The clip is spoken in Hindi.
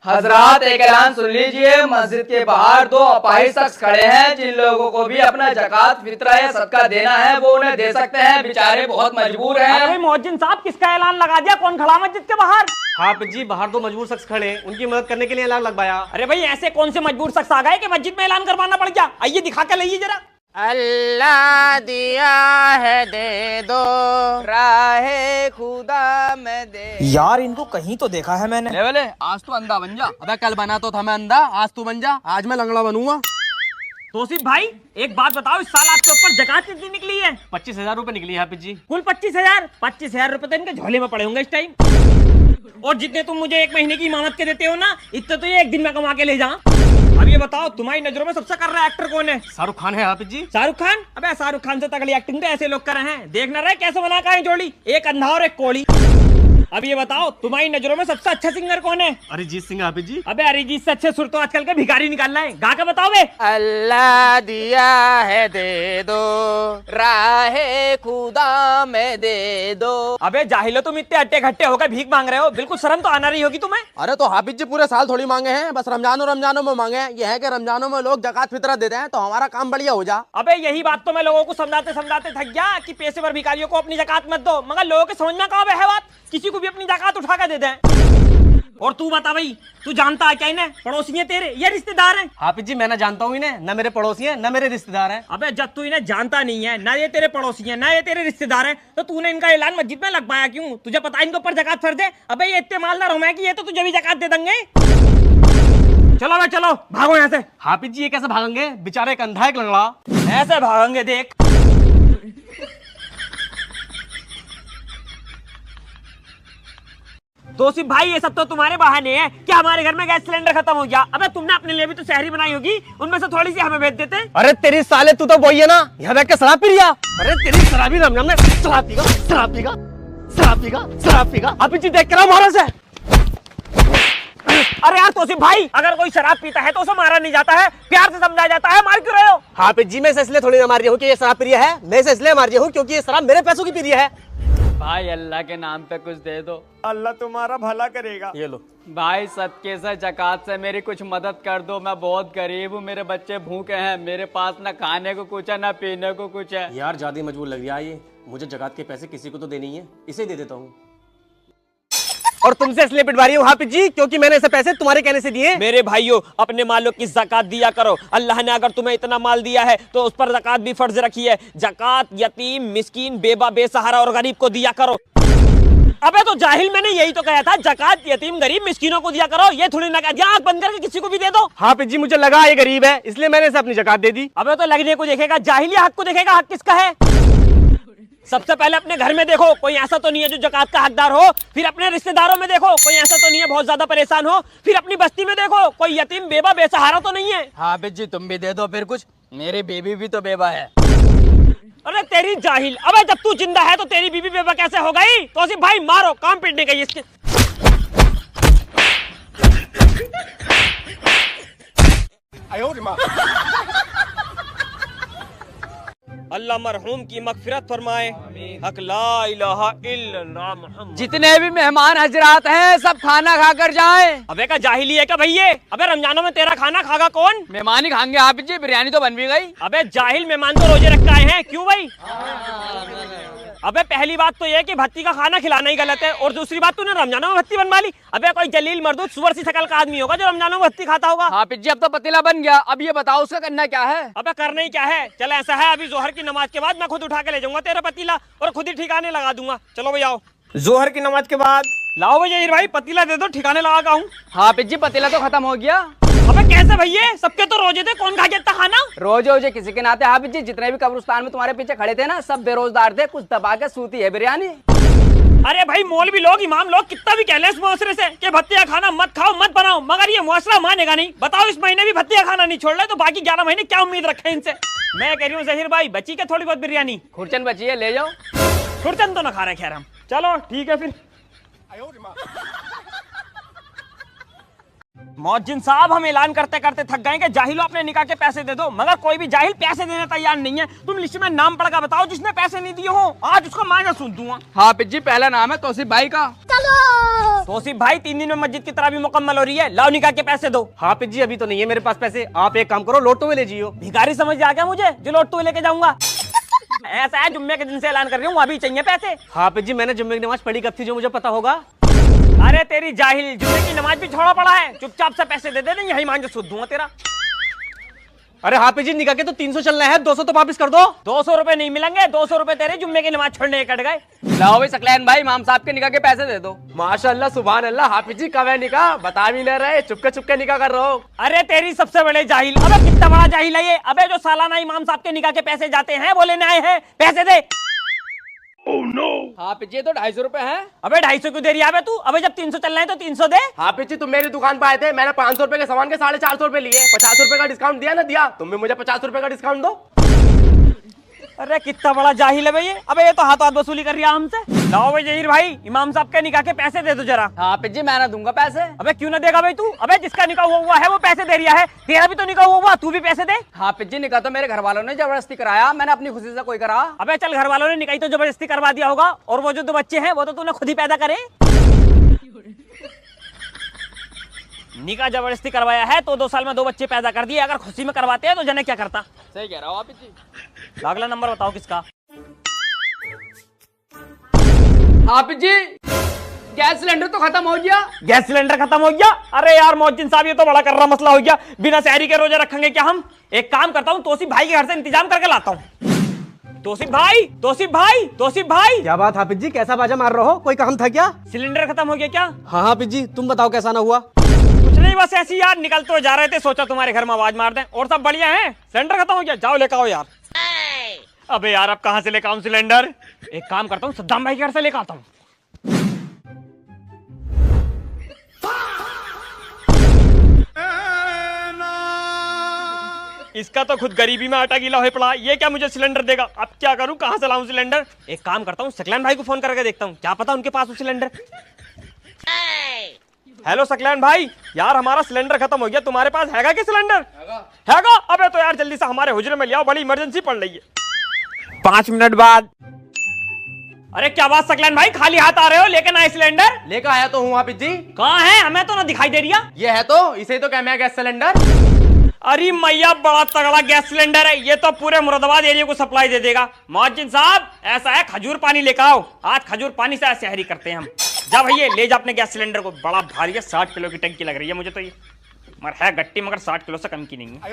हजरात एक ऐलान सुन लीजिए, मस्जिद के बाहर दो अपाहिज शख्स खड़े हैं। जिन लोगों को भी अपना ज़कात फितरा या सदका देना है वो उन्हें दे सकते हैं, बेचारे बहुत मजबूर हैं। अरे मोहज्जिन साहब, किसका ऐलान लगा दिया? कौन खड़ा मस्जिद के बाहर? हाफिज जी, बाहर दो मजबूर शख्स खड़े हैं, उनकी मदद करने के लिए ऐलान लगवाया। अरे भाई, ऐसे कौन से मजबूर शख्स आ गए कि मस्जिद में ऐलान करवाना पड़ गया? आइए दिखा के लाइए जरा। अल्लाह दिया है दे दो, राहे खुदा में दे। यार इनको कहीं तो देखा है मैंने। ले आज तू अंधा बन जा। अबे कल बना तो था मैं अंधा, आज तू बन जा। आज मैं लंगड़ा बनूंगा। तौसीफ भाई, एक बात बताओ, इस साल आपके ऊपर ज़कात कितनी निकली है? 25,000 रुपए निकली है हाफिज जी। कुल 25,000? 25,000 रुपए तो इनके झोले में पड़े होंगे इस टाइम। और जितने तुम मुझे एक महीने की इमामत के देते हो ना, इतने तो ये एक दिन में कमा के ले जा। अब ये बताओ, तुम्हारी नजरों में सबसे कर रहा एक्टर कौन है? शाहरुख खान है हाफिज जी। शाहरुख खान? अबे शाहरुख खान से तगड़ी एक्टिंग तो ऐसे लोग कर रहे हैं। देख ना रहे कैसे बना का है जोड़ी, एक अंधा और एक कोड़ी। अब ये बताओ, तुम्हारी नजरों में सबसे अच्छा सिंगर कौन है? अरिजीत सिंह हाफिज जी। अबे अरिजीत से अच्छे सुर तो आजकल के भिखारी निकालना है। गा के बताओ बे। अल्लाह दिया है दे दो, राहे खुदा में दे दो। अबे जाहिलो, तुम इतने अट्टे घट्टे होकर भीख मांग रहे हो, बिल्कुल शर्म तो आना रही होगी तुम्हें। अरे तो हाफिज जी पूरे साल थोड़ी मांगे हैं, बस रमजानों में मांगे हैं। ये है कि रमजानों में लोग ज़कात फितरा देते हैं तो हमारा काम बढ़िया हो जा। अबे यही बात तो मैं लोगों को समझाते समझाते थक गया कि पैसे पर भिखारियों को अपनी ज़कात मत दो, मगर लोगों के समझ में कहाँ है बात। किसी को भी अपनी ज़कात उठा कर दे दें। और तू बता भाई, तू जानता है क्या इन्हें? पड़ोसी हैं तेरे या रिश्तेदार हैं? हाफिज जी, मैं ना जानता हूँ इन्हें, न मेरे पड़ोसी हैं न मेरे रिश्तेदार हैं। अबे जब तू इन्हें जानता नहीं है, ना ये तेरे पड़ोसी हैं ना ये तेरे रिश्तेदार हैं, तो तूने इनका ऐलान मस्जिद में लगवाया क्यों? तुझे पता है इनके ऊपर ज़कात फर्ज है। अबे ये इतने मालदार हो मैं कि ये तो तुझे भी ज़कात दे देंगे। चलो भाई चलो, भागो यहाँ से। हाफिज जी, ये कैसे भागेंगे? बेचारे एक अंधा एक लंगड़ा। ऐसे भागेंगे देख। तौसीफ भाई, ये सब तो तुम्हारे बहाने हैं। क्या हमारे घर में गैस सिलेंडर खत्म हो गया? अबे तुमने अपने लिए भी तो शहरी बनाई होगी, उनमें से थोड़ी सी हमें भेज देते। अरे तेरी साले, तू तो वही है ना, यहाँ बैठ के शराब पी लिया। अरे तेरी शराबी रमजान में शराब पीगा, शराब पीगा, शराब पीगा, शराब पीगा। हाफिज जी, देख कर मारा से। अरे यार तौसीफ भाई, अगर कोई शराब पीता है तो उसे मारा नहीं जाता है, प्यार से समझाया जाता है। मार क्यों रहे हो? हाफिज जी, मैं इसे इसलिए थोड़ी ना मार रही हूँ कि ये शराब प्रिय है, मैं इसे इसलिए मार रही हूँ क्योंकि ये शराब मेरे पैसों की प्रिय है। भाई अल्लाह के नाम पे कुछ दे दो, अल्लाह तुम्हारा भला करेगा। ये लो भाई सदके से ज़कात से मेरी कुछ मदद कर दो। मैं बहुत गरीब हूँ, मेरे बच्चे भूखे हैं, मेरे पास ना खाने को कुछ है ना पीने को कुछ है। यार, ज्यादा मजबूर लग रहा है ये, मुझे ज़कात के पैसे किसी को तो देने ही है, इसे दे देता हूँ। और तुमसे इसलिए पिटवा रही हूँ हाफिज जी क्योंकि मैंने ऐसे पैसे तुम्हारे कहने से दिए। मेरे भाइयों, अपने मालों की ज़कात दिया करो। अल्लाह ने अगर तुम्हें इतना माल दिया है तो उस पर ज़कात भी फर्ज रखी है। ज़कात यतीम, मिस्कीन, बेवा, बेसहारा और गरीब को दिया करो। अबे तो जाहिल, मैंने यही तो कहा था, ज़कात यतीम, गरीब, मिस्कीनों को दिया करो। ये थोड़ी ना कहा दिया आंख बंद करके किसी को भी दे दो। हाफिज जी, मुझे लगा ये गरीब है इसलिए मैंने इसे अपनी ज़कात दे दी। अबे तो लगने को देखेगा, जाहिल या हक को देखेगा। हक किसका है? सबसे पहले अपने घर में देखो, कोई ऐसा तो नहीं है जो ज़कात का हकदार हो। फिर अपने रिश्तेदारों में देखो, कोई ऐसा तो नहीं है बहुत ज्यादा परेशान हो। फिर अपनी बस्ती में देखो, कोई यतीम, बेवा, बेसहारा तो नहीं है। हाफिज जी तुम भी दे दो फिर कुछ, मेरी बेबी भी तो बेवा है। अरे तेरी जाहिल, अबे जब तू जिंदा है तो तेरी बीबी बेवा कैसे हो गई? तौसीफ भाई मारो, काम पीटने गई इसके। अल्लाह मरहूम की मगफिरत फरमाए। हक ला इलाहा इल्लल्लाह मुहम्मद। जितने भी मेहमान हजरात हैं सब खाना खाकर जाएं। अबे का जाहिली है क्या भैया? अबे रमजानों में तेरा खाना खागा कौन? मेहमान ही खाएंगे हाफिज जी, बिरयानी तो बन भी गई। अबे जाहिल, मेहमान तो रोजे रख के आए हैं, क्यों भाई? अबे पहली बात तो ये कि भत्ती का खाना खिलाना ही गलत है, और दूसरी बात तूने रमजानों में भत्ती बनवा ली। अबे कोई जलील मर्दूद सुअर सी शकल का आदमी होगा जो रमजानों में भत्ती खाता होगा। हाफिज जी अब तो पतीला बन गया, अब ये बताओ उसका करना क्या है? अबे करना ही क्या है? चल ऐसा है, अभी जोहर की नमाज के बाद मैं खुद उठा के ले जाऊंगा तेरा पतीला और खुद ही ठिकाने लगा दूंगा। चलो भाई आओ। जोहर की नमाज के बाद लाओ भैया भाई, पतीला दे दो, ठिकाने लगा हूँ। हाफिज जी पतीला तो खत्म हो गया। अबे कैसे भैया? सबके तो रोजे थे, कौन खा गया इतना खाना? रोजे रोजे किसी के नाते हाफिज जी, जितने भी कब्रिस्तान में तुम्हारे पीछे खड़े थे ना सब बेरोजगार थे, कुछ दबा के सूती है बिरयानी। अरे भाई, मौलवी लोग, इमाम लोग कितना भी कह ले इस मुआशरे से कि भत्तिया खाना मत खाओ मत बनाओ, मगर ये मुआशरा मानेगा नहीं। बताओ, इस महीने भी भत्तिया खाना नहीं छोड़ रहे तो बाकी 11 महीने क्या उम्मीद रखे इनसे? मैं कह रही हूँ जहीर भाई, बची क्या थोड़ी बहुत बिरयानी? खुरचन बची है, ले जाओ। खुरचन तो ना खा रहे खैर हम। चलो ठीक है फिर। मौजिन साहब, हम ऐलान करते करते थक गए कि जाहिलो अपने निकाह के पैसे दे दो, मगर कोई भी जाहिल पैसे देने तैयार नहीं है। तुम लिस्ट में नाम पढ़कर बताओ जिसने पैसे नहीं दिए हो, आज उसको मांगा सुन दूंगा। हाफिज जी, पहला नाम है तौसीफ भाई का। तौसीफ भाई, 3 दिन में मस्जिद की तरह भी मुकम्मल हो रही है, लाओ निकाह के पैसे दो। हाफिज जी, अभी तो नहीं है मेरे पास पैसे, आप एक काम करो, लोटो में ले जियो। भिखारी समझ आ गया मुझे, जो लौट तो लेके जाऊंगा। ऐसा है, जुम्मे के दिन से ऐलान कर रही हूँ, अभी चाहिए पैसे। हाफिज जी, मैंने जुम्मे की नमाज पढ़ी कब थी जो मुझे पता होगा? अरे तेरी जाहिल, जुम्मे की नमाज भी छोड़ा पड़ा है, चुपचाप से पैसे दे दे, नहीं यही मान के सूद दूंगा तेरा। अरे हाफिज जी, निकाह के तो 300 चलना है, 200 तो वापिस कर दो। 200 रुपए नहीं मिलेंगे, 200 रुपए तेरे जुम्मे की नमाज छोड़ने के कट गए। लाओ भाई सकलैन भाई, इमाम साहब के निकाह के पैसे दे दो। माशाअल्लाह, सुभान अल्लाह। हाफिज जी, कब है निकाह? बता भी नहीं रहे, चुपके चुपके निकाह कर रहे हो। अरे तेरी सबसे बड़े जाहिल, अबे कितना बड़ा जाहिल है ये। अबे जो सालाना इमाम साहब के निकाह के पैसे जाते हैं वो लेने आए हैं, पैसे दे। हाफिज जी, तो 250 रुपए है। अबे 250 क्यों दे रही है अबे तू? अबे जब 300 चलना है तो 300 दे। हाफिज जी, तुम मेरी दुकान पे आए थे, मैंने 500 रुपए के सामान के 450 रुपए लिए, 50 रुपए का डिस्काउंट दिया ना दिया? तुम भी मुझे 50 रुपए का डिस्काउंट दो। अरे कितना बड़ा जाहिल है भाई ये। अबे ये तो हाथ हाथ वसूली कर रहा हमसे। लाओ भाई जहीर भाई, इमाम साहब के निकाह के पैसे दे दो जरा। हाफिज जी, मैं ना दूंगा पैसे। अबे क्यों ना देगा भाई तू? अबे जिसका निकाह हुआ है वो पैसे दे रहा है, तेरा भी तो निकाह हुआ, तू भी पैसे दे। हाफिज जी, निकाह तो मेरे घर वालों ने जबरदस्ती कराया, मैंने अपनी खुशी से कोई करा। अबे चल, घर वालों ने निकाह तो जबरदस्ती करवा दिया होगा, और वो जो 2 बच्चे हैं वो तो तूने खुद ही पैदा करे। निकाह जबरदस्ती करवाया है तो 2 साल में 2 बच्चे पैदा कर दिए, अगर खुशी में करवाते हैं तो जने क्या करता। सही कह रहा हो हाफिज जी। अगला नंबर बताओ किसका? हाफिज जी, गैस सिलेंडर तो खत्म हो गया। गैस सिलेंडर खत्म हो गया? अरे यार मौजिन साहब, ये तो बड़ा कर रहा मसला हो गया। बिना सहरी के रोजे रखेंगे क्या हम? एक काम करता हूँ, तौसीफ भाई के घर से इंतजाम करके लाता हूँ। तौसीफ भाई, तौसीफ भाई, तौसीफ भाई। क्या बात हाफिज जी, कैसा बाजा मार रहे हो? कोई काम था क्या? सिलेंडर खत्म हो गया क्या? हाँ हाफिज जी, तुम बताओ कैसा ना हुआ? कुछ नहीं, बस ऐसी यार निकलते हुए जा रहे थे, सोचा तुम्हारे घर में आवाज मार दें। और सब बढ़िया है? सिलेंडर खत्म हो गया, जाओ लेकर आओ यार। अबे यार, अब कहां से लेकर आऊं सिलेंडर? एक काम करता हूँ, सद्दाम भाई के घर से लेकर आता हूँ। इसका तो खुद गरीबी में आटा गीला हो पड़ा, ये क्या मुझे सिलेंडर देगा? अब क्या करूं, कहां से लाऊं सिलेंडर? एक काम करता हूं, सकलैन भाई को फोन करके देखता हूं, क्या पता उनके पास हो सिलेंडर। हेलो सकलैन भाई, यार हमारा सिलेंडर खत्म हो गया, तुम्हारे पास हैगा क्या सिलेंडर? हैगा? अबे तो यार जल्दी से हमारे हुजरे में ले आओ, बड़ी इमरजेंसी पड़ रही है। 5 मिनट बाद। अरे क्या बात सकलैन भाई, खाली हाथ आ रहे हो? लेकिन आए सिलेंडर? लेकर आया तो हूँ हाफिज जी। कहाँ है? हमें तो ना दिखाई दे रही। ये है तो, इसे तो कहते हैं गैस सिलेंडर। अरे मैया, बड़ा तगड़ा गैस सिलेंडर है ये, तो पूरे मुरादाबाद एरिया को सप्लाई दे देगा। मौजिन साहब, ऐसा है, खजूर पानी लेकर आओ, आज खजूर पानी से सहरी करते हैं हम। जा भैया, ले जा अपने गैस सिलेंडर को, बड़ा भारी है, 60 किलो की टंकी लग रही है मुझे तो ये। मगर है गट्टी, मगर 60 किलो से कम की नहीं है।